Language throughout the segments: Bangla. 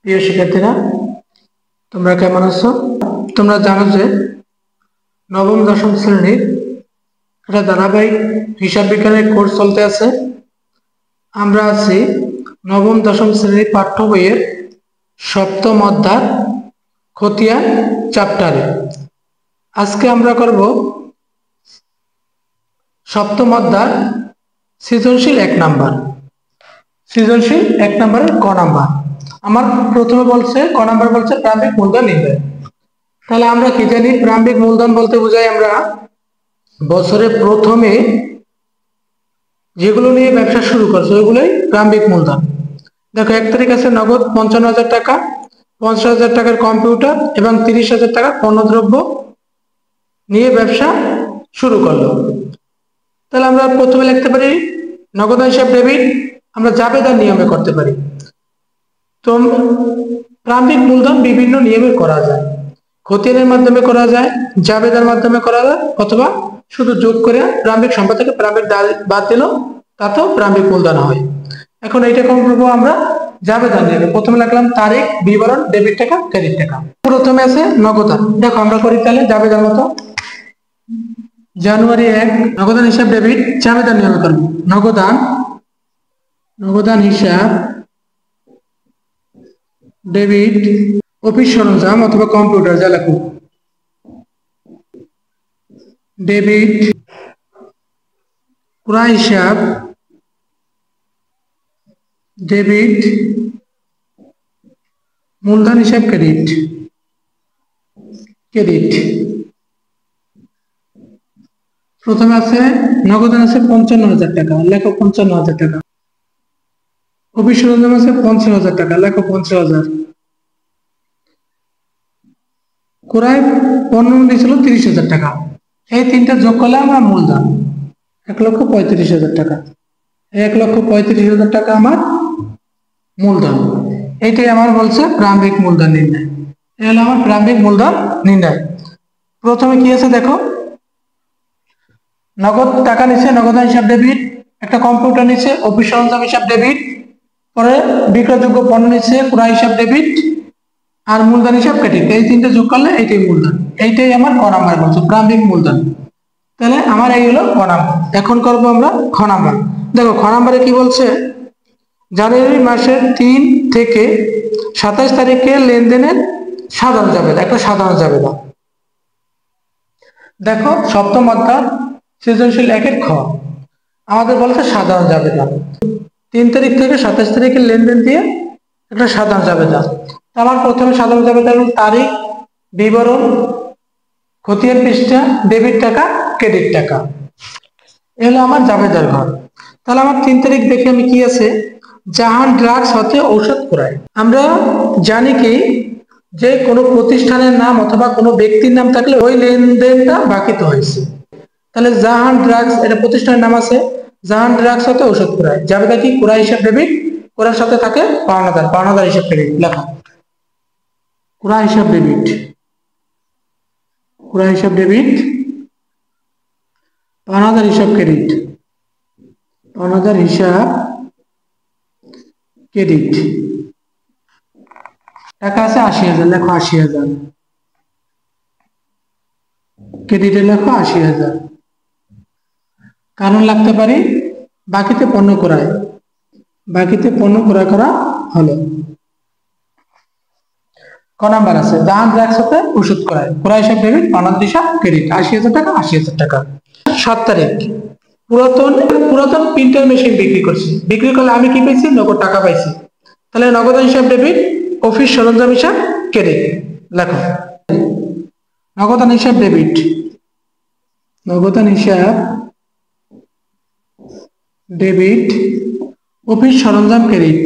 প্রিয় শিক্ষার্থীরা, তোমরা কেমন আছো? তোমরা জানো যে নবম দশম শ্রেণীর একটা ধারাবাহিক হিসাব বিজ্ঞানের কোর্স চলতে আছে। আমরা আছি নবম দশম শ্রেণীর পাঠ্য বইয়ের সপ্তম অধ্যায় খতিয়ান চ্যাপ্টারে। আজকে আমরা করব সপ্তম অধ্যায় সৃজনশীল 1 নাম্বার। সৃজনশীল 1 নাম্বারের ক নাম্বার। আমার প্রথমে বলছে ক নাম্বার বলছে প্রারম্ভিক মূলধন নির্ণয়। তাহলে আমরা কি জানি? প্রারম্ভিক মূলধন বলতে বোঝাই আমরা বছরের প্রথমে যেগুলো নিয়ে ব্যবসা শুরু করছে ওইগুলোই প্রারম্ভিক মূলধন। দেখো, 1 তারিখ আছে নগদ 55,000 টাকা, 50,000 টাকার কম্পিউটার এবং 30,000 টাকার পণ্যদ্রব্য নিয়ে ব্যবসা শুরু করলো। তাহলে আমরা প্রথমে লিখতে পারি নগদান হিসাব ডেবিট। আমরা জাবেদার নিয়মে করতে পারি। তো প্রারম্ভিক মূলধন বিভিন্ন নিয়মে করা যায়। খতিয়ানের মাধ্যমে করা যায়, জাবেদার মাধ্যমে করা যায়, অথবা শুধু যোগ করে প্রারম্ভিক সম্পদ থেকে প্রারম্ভিক বাদ দিল, তাতেও প্রারম্ভিক মূলধন হয়। এখন এইটা কোন করবো? আমরা জাবেদার নিয়মে। প্রথমে লিখলাম তারিখ, বিবরণ, ডেবিট টাকা, ক্রেডিট টাকা। প্রথমে আছে নগদান। দেখো আমরা করি তাহলে জাবেদার মতো। জানুয়ারি 1 নগদান হিসাব ডেবিট, জাবেদার নিয়মে করবো। নগদান হিসাব ডেবিট, অফিস সরঞ্জাম অথবা কম্পিউটার যা লেখো, ডেবিট। ক্রয় হিসাব ডেবিট, মূলধন হিসাব ক্রেডিট। প্রথমে আছে নগদান আছে 55,000 টাকা, লেখো 55,000 টাকা। অফিস সরঞ্জাম আছে 50,000 টাকা, লেখো 50,000। ক্রয় পণ্য নিয়েছিল 30,000 টাকা। এই তিনটা যোগ করলে আমার মূলধন 1,35,000 টাকা। 1,35,000 টাকা আমার মূলধন। এইটাই আমার বলছে প্রারম্ভিক মূলধন নির্ণয়। এই হলো আমার প্রারম্ভিক মূলধন নির্ণয়। প্রথমে কি আছে দেখো, নগদ টাকা নিচ্ছে, নগদান হিসাব ডেবিট। একটা কম্পিউটার নিচ্ছে, অফিস সরঞ্জাম হিসাব ডেবিট। পরে বিক্রয়যোগ্য পণ্য নিচ্ছে, ক্রয় হিসাব ডেবিট, আর মূলধন হিসাব ক্রেডিট। এই তিনটে যোগ করলে এইটাই মূলধন। এইটাই আমার ক নাম্বার বলছে প্রারম্ভিক মূলধন। তাহলে আমার এই হলো ক নাম্বার। এখন করবো আমরা খ নাম্বার। দেখো খ নাম্বারে কি বলছে, জানুয়ারি মাসের 3 থেকে 27 তারিখের লেনদেনের সাধারণ জাবেদা। একটা সাধারণ জাবেদা। দেখো সপ্তম অধ্যায় সৃজনশীল 1-এর খ আমাদের বলছে সাধারণ জাবেদা। 3 তারিখ থেকে 27 তারিখের লেনদেন দিয়ে একটা সাধারণ জাবেদা। আমার প্রথমে সাধারণ জাবেদা হল তারিখ, বিবরণ, খতিয়ান পৃষ্ঠা, ডেবিট টাকা, ক্রেডিট টাকা। এ হলো আমার জাবেদার ঘর। তাহলে আমার 3 তারিখ দেখে আমি কি আছে, জাহান ড্রাগস হতে ঔষধ ক্রয়। আমরা জানি কি যে কোনো প্রতিষ্ঠানের নাম অথবা কোনো ব্যক্তির নাম থাকলে ওই লেনদেনটা বাকিতে হয়েছে। তাহলে জাহান ড্রাগস এটা প্রতিষ্ঠানের নাম আছে, জাহান ড্রাগস হতে ঔষধ ক্রয়। জাবেদা কি? ক্রয় হিসাব ডেবিট, ক্রয়ের সাথে থাকে পাওনাদার, পাওনাদার হিসাব ক্রেডিট। লেখা ক্রয় হিসাব ডেবিট, ক্রয় হিসাব ডেবিট, পাওনাদার হিসাব ক্রেডিট, পাওনাদার হিসাব ক্রেডিট। টাকা আছে 80,000, লেখো 80,000। ক্রেডিটে লেখো 80,000। কারণ লাগতে পারি বাকিতে পণ্য ক্রয়, বাকিতে পণ্য ক্রয় করা হলো। ক নাম্বার আছে জাহান ড্রাগস হতে ওষুধ ক্রয়, ক্রয় হিসাব ডেবিট, পাওনাদার হিসাব ক্রেডিট। 80,000 টাকা, 80,000 টাকা। 7 তারিখ পুরাতন প্রিন্টার মেশিন বিক্রি করছি। বিক্রি করলে আমি কি পাইছি? নগদ টাকা পাইছি। তাহলে নগদান হিসাব ডেবিট, অফিস সরঞ্জাম হিসাব ক্রেডিট। লেখো নগদান হিসাব ডেবিট, নগদান হিসাব ডেবিট, অফিস সরঞ্জাম ক্রেডিট,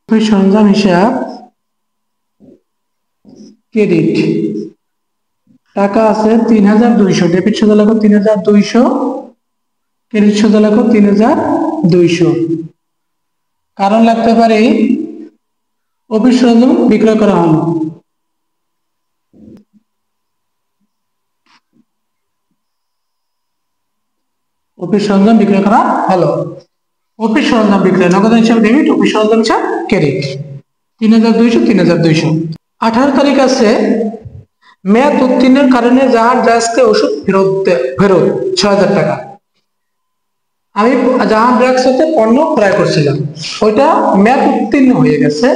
অফিস সরঞ্জাম হিসাব ক্রেডিট। টাকা আছে 3,200, ডেবিট সোজা লেখো 3,200, ক্রেডিট সোজা লেখো 3,200। কারণ লাগতে পারে অফিস সরঞ্জাম বিক্রয় করা হলো। অফিস সরঞ্জাম বিক্রয় করা হলো। অফিস সরঞ্জাম বিক্রয়, নগদান হিসাব ডেবিট, অফিস সরঞ্জাম হিসাব ক্রেডিট। 3200 3200। 18 তারিখ আছে মেয়াদ উত্তীর্ণের কারণে জাহান ব্রাসকে ওষুধ ফেরত 6000 টাকা। আমি জাহান ব্রাস হতে পণ্য ক্রয় করছিলাম, ওইটা মেয়াদ উত্তীর্ণ হয়ে গেছে,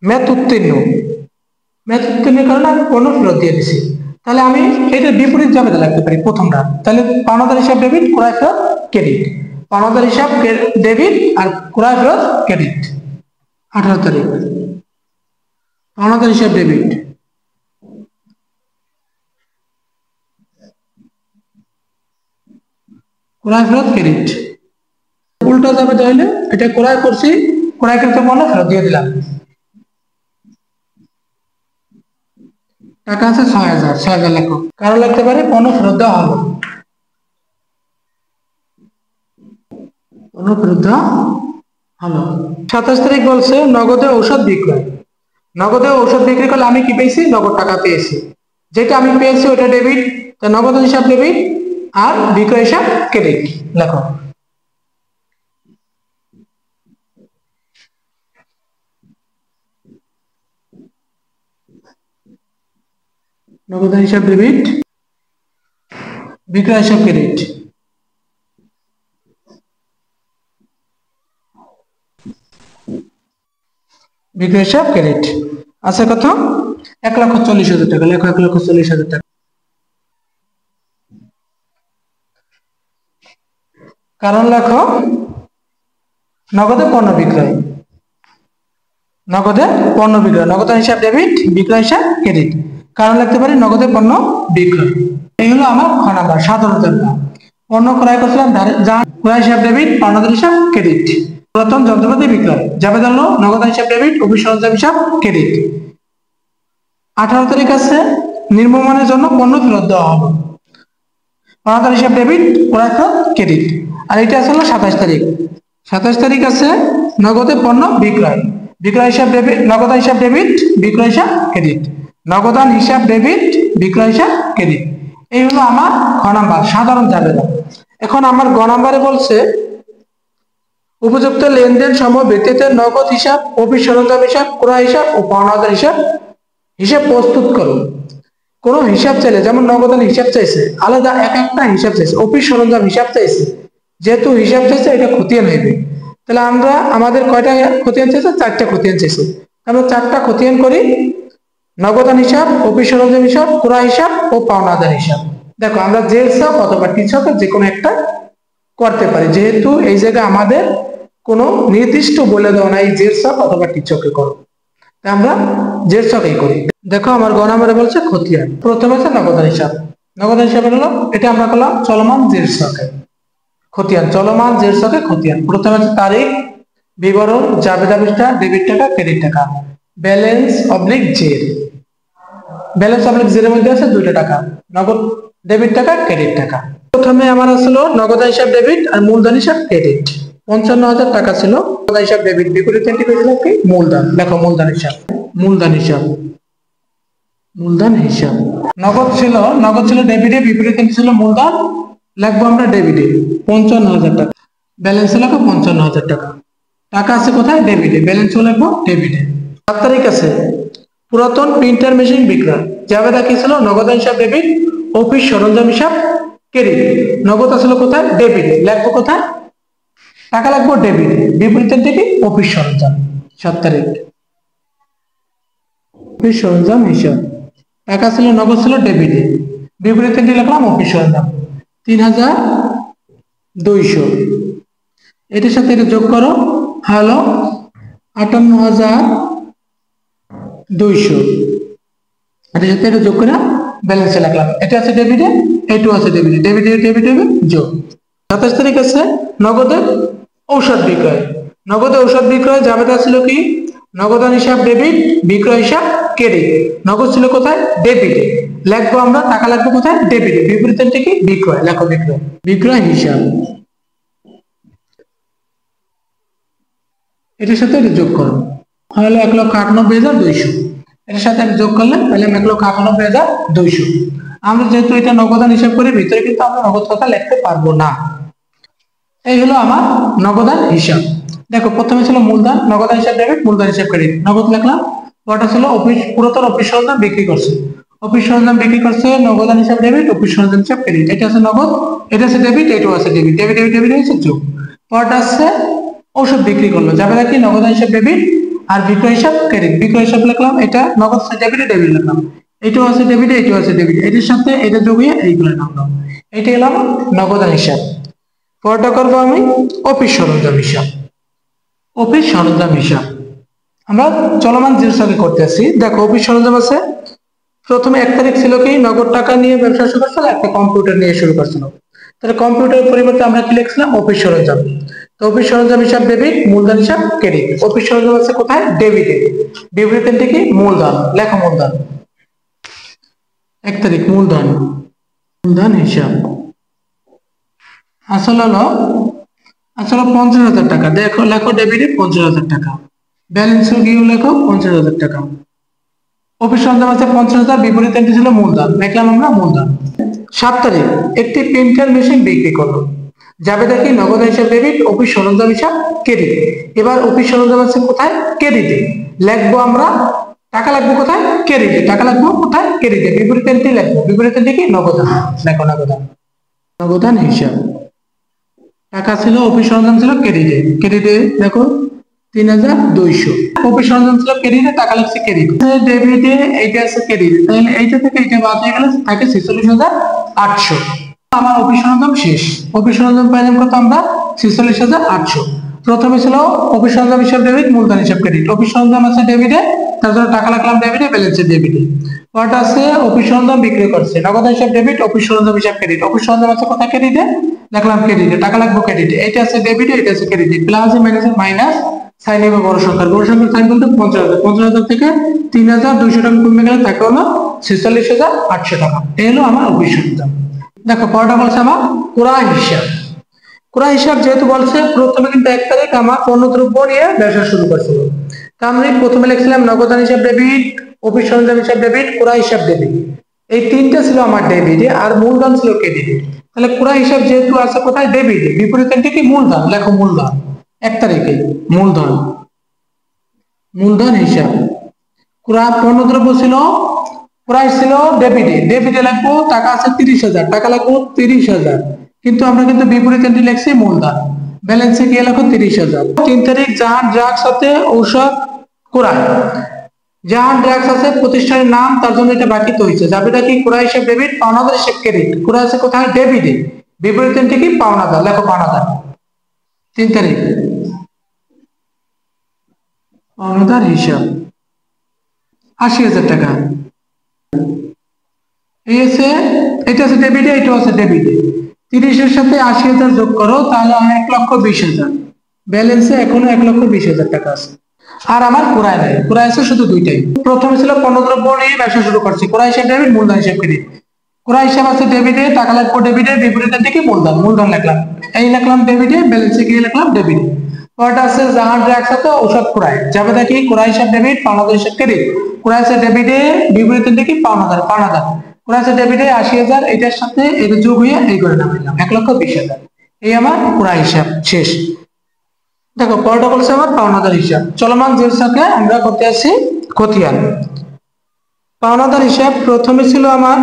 মেয়াদ উত্তীর্ণের কারণে আমি পণ্য ফেরত দিয়ে দিছি। তাহলে আমি এটার বিপরীত জাবেদা লাগতে পারি প্রথমটা। তাহলে পাওনাদার হিসাব ডেবিট, ক্রয় ফেরত ক্রেডিট। পাওনাদার হিসাব ডেবিট আর ক্রয় ফেরত ক্রেডিট। 18 তারিখ পাওনাদার হিসাব ডেবিট, ক্রয় ফেরত ক্রেডিট। উল্টা যাবে তাহলে এটা ক্রয় করছি, ক্রয়কৃত পণ্য ফেরত দিয়ে দিলাম। টাকা আছে 6000 লেখো। কারো লাগতে পারে পণ্য ফেরত দেওয়া হলো, পণ্য ফেরত দেওয়া হলো। 27 তারিখ বলছে নগদে ঔষধ বিক্রয়। নগদে ঔষধ বিক্রি করলে আমি কি পেয়েছি? নগদ টাকা পেয়েছি। যেটা আমি পেয়েছি ওটা ডেবিট, তা নগদ হিসাব ডেবিট আর বিক্রয় হিসাব ক্রেডিট লেখো। নগদ হিসাব ডেবিট, বিক্রয় হিসাব ক্রেডিট। বিক্রয় হিসাব ক্রেডিট আছে কত? 1,40,000 টাকা লেখো। 1,40,000 টাকা। কারণ লেখো নগদে পণ্য বিক্রয়, নগদে পণ্য বিক্রয়, নগদ হিসাব ডেবিট, বিক্রয় হিসাব ক্রেডিট। কারণ লিখতে পারি নগদে পণ্য বিক্রয়। এই হলো আমার খ নাম্বার সাধারণ জাবেদা। পণ্য ক্রয় করছিলাম, ক্রয় হিসাব ডেবিট, পাওনাদার হিসাব ক্রেডিট। পুরাতন যন্ত্রপাতি বিক্রয়, জাবেদা হলো নগদ হিসাব ডেবিট, অফিস সরঞ্জাম হিসাব ক্রেডিট। 18 তারিখ আছে নির্মাণের জন্য পণ্য ফেরত দেওয়া হবে, পাওনাদার হিসাব ডেবিট, ক্রয় ফেরত ক্রেডিট। আর এটা আছে হলো 27 তারিখ। 27 তারিখ আছে নগদে পণ্য বিক্রয়, বিক্রয় হিসাব ডেবিট, নগদ হিসাব ডেবিট, বিক্রয় হিসাব ক্রেডিট। নগদান হিসাব ডেবিট, বিক্রয় হিসাব ক্রেডিট। এই হলো আমার খ নাম্বার সাধারণ জাবেদা। এখন আমার গ নাম্বারে বলছে উপযুক্ত লেনদেন সময় ভিত্তিতে নগদ হিসাব, অফিস সরঞ্জাম হিসাব, ক্রয় হিসাব ও পাওনাদার হিসাব প্রস্তুত করো। কোন হিসাব চাইলে, যেমন নগদান হিসাব চাইছে, আলাদা এক একটা হিসাব চাইছে, অফিস সরঞ্জাম হিসাব চাইছে, যেহেতু হিসাব চাইছে এটা খতিয়ান হইবে। তাহলে আমরা আমাদের কয়টা খতিয়ান চাইছে? 4টা খতিয়ান চাইছে। আমরা 4টা খতিয়ান করি, নগদান হিসাব, অফিস সরঞ্জাম হিসাব, ক্রয় হিসাব ও পাওনাদার হিসাব। দেখো আমরা জেল ছক অথবা টি ছক যে কোনো একটা করতে পারি, যেহেতু এই জায়গায় আমাদের কোনো নির্দিষ্ট বলে দেওয়া নাই জেল ছক অথবা টি ছকে করো, তাই আমরা জেল ছকেই করি। দেখো আমার গ নাম্বারে বলছে খতিয়ান। প্রথমে আছে নগদান হিসাব। নগদান হিসাব হলো এটা আমরা করলাম চলমান জেল ছকে খতিয়ান, চলমান জেল ছকে খতিয়ান। প্রথমে আছে তারিখ, বিবরণ, জাবেদা পৃষ্ঠা, ডেবিট টাকা, ক্রেডিট টাকা, ব্যালেন্স অবলিক জের। ব্যালেন্স অবলিক জেরের মধ্যে আছে 2টা টাকা, নগদ ডেবিট টাকা, ক্রেডিট টাকা। প্রথমে আমার আসলো নগদান হিসাব ডেবিট আর মূলধন হিসাব ক্রেডিট। 55,000 টাকা ছিল নগদান হিসাব ডেবিট, বিপরীত এন্ট্রি পেয়েছিল কি? মূলধন। দেখো মূলধন হিসাব, মূলধন হিসাব, মূলধন হিসাব। নগদ ছিল ডেবিটে, বিপরীত এন্ট্রি ছিল মূলধন, লিখবো আমরা ডেবিটে 55,000 টাকা। ব্যালেন্স লেখো 55,000 টাকা। টাকা আছে কোথায়? ডেবিটে, ব্যালেন্স লিখবো ডেবিটে। 7 তারিখ আছে পুরাতন প্রিন্টার মেশিন বিক্রয়। জাবেদা কি ছিল? নগদ হিসাব ডেবিট, অফিস সরঞ্জাম হিসাব ক্রেডিট। নগদ আসলে কোথায়? ডেবিটে, লিখবো কোথায়? টাকা লিখবো ডেবিটে, বিপরীতের দিকে অফিস সরঞ্জাম। 7 তারিখ অফিস সরঞ্জাম হিসাব। টাকা ছিল, নগদ ছিল ডেবিটে, বিপরীতের দিকে লিখলাম অফিস সরঞ্জাম 3,200। এটার সাথে এটা যোগ করো, হলো 58,200। এটার সাথে এটা যোগ করে ব্যালেন্সে লিখলাম। এটা আছে ডেবিটে, এটাও আছে ডেবিটে, ডেবিটে যোগ। 27 তারিখ আছে নগদে ঔষধ বিক্রয়। নগদে ঔষধ বিক্রয় জাবেদা ছিল কি? নগদান হিসাব ডেবিট, বিক্রয় হিসাব ক্রেডিট। নগদ ছিল কোথায়? ডেবিটে, লিখবো আমরা টাকা লিখবো কোথায়? ডেবিটে, বিপরীতের দিকে বিক্রয়, লেখো বিক্রয়, বিক্রয় হিসাব। এটার সাথে এটা যোগ করো, হলো 1,98,200। এটার সাথে যোগ করলে তাহলে 1,98,200। আমরা যেহেতু এটা নগদান হিসাব করি, ভিতরে কিন্তু আমরা নগদ কথা লিখতে পারবো না। এই হলো আমার নগদান হিসাব। দেখো প্রথমে ছিল মূলধন, নগদান হিসাব ডেবিট, মূলধন হিসাব ক্রেডিট। নগদ লিখলাম, ওটা ছিল অফিস, পুরাতন অফিস সরঞ্জাম বিক্রি করছে, অফিস সরঞ্জাম বিক্রি করছে, নগদান হিসাব ডেবিট, অফিস সরঞ্জাম হিসাব ক্রেডিট। এটা আছে নগদ, এটা আছে ডেবিট, এটাও আছে ডেবিট, ডেবিট ডেবিট ডেবিট হয়েছে যোগ। পরটা আছে ঔষধ বিক্রি করলো, যাবে নাকি নগদান হিসাব ডেবিট আর বিক্রয় হিসাব ক্রেডিট। বিক্রয় হিসাব লিখলাম, এটা নগদ আছে ডেবিটে, ডেবিট লিখলাম, এটাও আছে ডেবিটে, এটাও আছে ডেবিট, এটার সাথে এটা যোগ হয়ে এইগুলো নামলাম। এটা এলাম নগদান হিসাব। পরটা করবো আমি অফিস সরঞ্জাম হিসাব। অফিস সরঞ্জাম হিসাব আমরা চলমান জিনিসটাকে করতেছি। দেখো অফিস সরঞ্জাম আছে, প্রথমে 1 তারিখ ছিল কি নগদ টাকা নিয়ে ব্যবসা শুরু করছিল, একটা কম্পিউটার নিয়ে শুরু করছিল। তাহলে কম্পিউটারের পরিবর্তে আমরা কি লিখছিলাম, অফিস সরঞ্জাম। তো অফিস সরঞ্জাম হিসাব ডেবিট, মূলধন হিসাব ক্রেডিট। অফিস সরঞ্জাম আছে কোথায়, ডেবিটে, ডেবিটের থেকে মূলধন, লেখো মূলধন। 1 তারিখ মূলধন, মূলধন হিসাব আসলে হলো 50,000 টাকা। দেখো লেখো ডেবিটে 50,000 টাকা, ব্যালেন্স গিয়ে লেখো 50,000 টাকা। অফিস সরঞ্জাম আছে 50,000, বিপরীত এন্ট্রি ছিল মূলধন, দেখলাম আমরা মূলধন। 7 তারিখ একটি প্রিন্টার মেশিন বিক্রি করলো, যাবে দেখি নগদ হিসাব ডেবিট, অফিস সরঞ্জাম হিসাব ক্রেডিট। এবার অফিস সরঞ্জাম আছে কোথায়, ক্রেডিটে, লিখবো আমরা টাকা লাগবে কোথায়, ক্রেডিটে, টাকা লাগবে কোথায়, ক্রেডিটে, বিপরীত এন্ট্রি লিখবো, বিপরীত এন্ট্রি কি নগদান, লেখো নগদান, নগদান হিসাব। টাকা ছিল, অফিস সরঞ্জাম ছিল ক্রেডিটে, ক্রেডিটে দেখো 3,200। অফিস সরঞ্জাম ছিল ক্রেডিটে, টাকা লাগছে ক্রেডিটে, ডেবিটে এইটা আছে ক্রেডিটে, তাহলে এইটা থেকে এইটা বাদ হয়ে গেলে থাকে 46,800। আমার অফিস সরঞ্জাম শেষ। অফিস সরঞ্জাম পাইলাম কত আমরা, 46,800। প্রথমে ছিল অফিস সরঞ্জাম হিসাব ডেবিট, মূলধন হিসাব ক্রেডিট। অফিস সরঞ্জাম আছে ডেবিটে, তার জন্য টাকা লাগলাম ডেবিটে, ব্যালেন্সে ডেবিটে। পরটা আছে অফিস সরঞ্জাম বিক্রি করছে, নগদ হিসাব ডেবিট, অফিস সরঞ্জাম হিসাব ক্রেডিট। অফিস সরঞ্জাম আছে কোথায়, ক্রেডিটে, দেখলাম ক্রেডিটে, টাকা লাগবে ক্রেডিটে, এটা আছে ডেবিটে, এটা আছে ক্রেডিটে, প্লাস মাইনাস মাইনাস, সাইন হবে বড় সংখ্যা, বড় সংখ্যার সাইন বলতে 50,000, 50,000 থেকে 3,200 টাকা কমে গেলে থাকে হলো 46,800 টাকা। এই হলো আমার অফিস সরঞ্জাম। দেখো পরটা বলছে আমার ক্রয় হিসাব। ক্রয় হিসাব যেহেতু বলছে, প্রথমে কিন্তু 1 তারিখ আমার পণ্যদ্রব্য নিয়ে ব্যবসা শুরু করছিল। তা আমি প্রথমে লিখছিলাম নগদান হিসাব ডেবিট, অফিস সরঞ্জাম হিসাব ডেবিট, ক্রয় হিসাব ডেবিট। এই তিনটা ছিল আমার ডেবিটে, আর মূলধন ছিল ক্রেডিটে। তাহলে ক্রয় হিসাব যেহেতু আছে কোথায়, ডেবিটে, বিপরীত এন্ট্রি কি মূলধন, লেখো মূলধন। 1 তারিখে মূলধন, মূলধন হিসাব। ক্রয় পণ্যদ্রব্য ছিল, ক্রয় ছিল ডেবিটে, ডেবিটে লাগবো টাকা আছে 30,000, টাকা লাগবো 30,000, কিন্তু আমরা কিন্তু বিপরীত এন্ট্রি লিখছি মূলধন, ব্যালেন্সে গিয়ে লেখো 30,000। 3 তারিখ জাহান ড্রাগস সাথে ঔষধ ক্রয়, জাহান ড্রাগস আছে প্রতিষ্ঠানের নাম, তার জন্য এটা বাকি তো হয়েছে, যাবেটা কি ক্রয় হিসাব ডেবিট, পাওনাদার হিসাব ক্রেডিট। ক্রয় আছে কোথায়, ডেবিটে, বিপরীত এন্ট্রি কি পাওনাদার, লেখো পাওনাদার। 3 তারিখ পাওনাদার হিসাব 80,000 টাকা। এই আছে, এটা আছে ডেবিটে, এটা আছে ডেবিটে, 30-এর সাথে 80,000 যোগ করো, তাহলে 1,20,000, ব্যালেন্সে এখনো 1,20,000 টাকা আছে। আর আমার ক্রয় নেই, ক্রয় আছে শুধু দুইটাই। প্রথমে ছিল পণ্যদ্রব্য নিয়ে ব্যবসা শুরু করছি, ক্রয় হিসাব ডেবিট, মূলধন হিসাব ক্রেডিট। ক্রয় হিসাব আছে ডেবিটে, টাকা লাগবে ডেবিটে, বিপরীত থেকে মূলধন, মূলধন লিখলাম, এই লিখলাম ডেবিটে, ব্যালেন্সে গিয়ে লিখলাম ডেবিট। পরটা আছে জাহান ড্রাগস সাথে ঔষধ ক্রয়, যাবে দেখি ক্রয় হিসাব ডেবিট, পাওনাদার হিসাব ক্রেডিট। ক্রয় আছে ডেবিটে, বিপরীত থেকে পাওনাদার, পাওনাদার। ক্রয় আছে ডেবিটে 80,000, এটার সাথে এটা যোগ হয়ে এই করে নামাইলাম 1,20,000। এই আমার ক্রয় হিসাব শেষ। দেখো পরটা বলছে আমার পাওনাদার হিসাব। চলমান জিনিসটাকে আমরা করতে আসছি খতিয়ান। পাওনাদার হিসাব প্রথমে ছিল আমার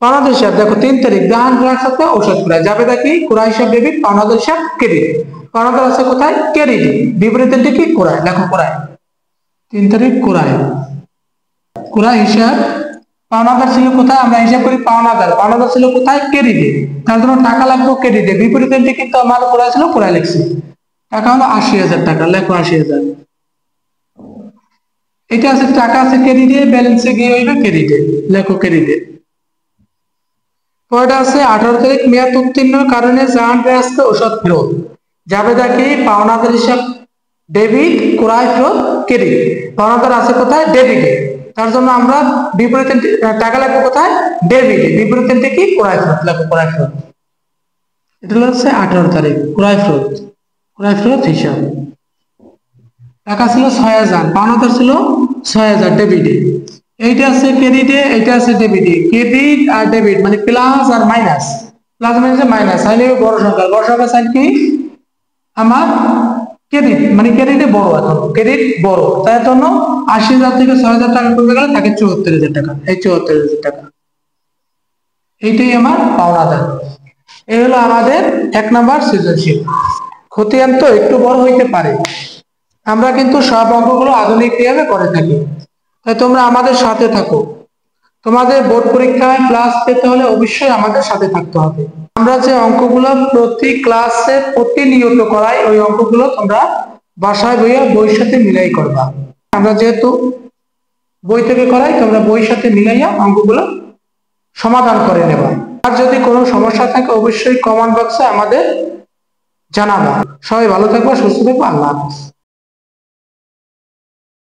পাওনাদার হিসাব, দেখো 3 তারিখ জাহান ড্রাগস সাথে ঔষধ ক্রয়, যাবে দেখি ক্রয় হিসাব ডেবিট, পাওনাদার হিসাব ক্রেডিট। পাওনাদার আছে কোথায়, ক্রেডিট, বিপরীত কি ক্রয়, লেখো ক্রয়। 3 তারিখ ক্রয়, ক্রয় হিসাব। পাওনাদার ছিল কোথায়, আমরা হিসাব করি পাওনাদার, পাওনাদার ছিল কোথায়, ক্রেডিটে, তার জন্য টাকা লাগবে ক্রেডিটে, বিপরীত কিন্তু আমার ক্রয় ছিল, ক্রয় লিখছি, টাকা হলো 80,000 টাকা, লেখো 80,000। এটা আছে টাকা আছে ক্রেডিটে, ব্যালেন্সে গিয়ে হইবে ক্রেডিটে, লেখো ক্রেডিটে। পরটা আছে 18 তারিখ মেয়াদ উত্তীর্ণের কারণে জাহান ড্রাগসকে ঔষধ ফেরত, যাবে দেখি পাওনাদার হিসাব ডেবিট, ক্রয় ফেরত ক্রেডিট। পাওনাদার আছে কোথায়, ডেবিটে, তার জন্য আমরা বিপরীত টাকা লাগবে কোথায়, ডেবিটে, বিপরীত কি ক্রয় ফেরত, লেখো ক্রয় ফেরত। এটা হচ্ছে 18 তারিখ ক্রয় ফেরত, ক্রয় ফেরত হিসাব। টাকা ছিল 6,000, পাওনাদার ছিল 6,000 ডেবিটে, এইটা আছে ক্রেডিটে, এইটা আছে ডেবিটে। ক্রেডিট আর ডেবিট মানে প্লাস আর minus, plus minus minus, sign বড় সংখ্যা, বড় সংখ্যা সাইন কি আমার ক্রেডিট মানে ক্রেডিটে বড়, এখন ক্রেডিট বড়, তাই জন্য ৮০,০০০ থেকে ৬০০০ টাকা করতে গেলে থাকে ৭৪,০০০ টাকা। এই ৭৪,০০০ টাকা এইটাই আমার পাওনাদার। এই হলো আমাদের ১ নাম্বার সৃজনশীল। খতিয়ান তো একটু বড় হইতে পারে, আমরা কিন্তু সব অঙ্কগুলো আধুনিক ক্রিয়াতে করে থাকি, তাই তোমরা আমাদের সাথে থাকো। তোমাদের বোর্ড পরীক্ষায় প্লাস পেতে হলে অবশ্যই আমাদের সাথে থাকতে হবে। আমরা যে অঙ্কগুলো প্রতি ক্লাসে প্রতিনিয়ত করাই, ওই অঙ্কগুলো তোমরা বাসায় বইয়ের সাথে মিলাই করবা। আমরা যেহেতু বই থেকে করাই, তোমরা বইয়ের সাথে মিলাইয়া অঙ্কগুলো সমাধান করে নেবা। আর যদি কোনো সমস্যা থাকে অবশ্যই কমেন্ট বক্সে আমাদের জানাবা। সবাই ভালো থাকবা, সুস্থ থাকবা। আল্লাহ হাফেজ।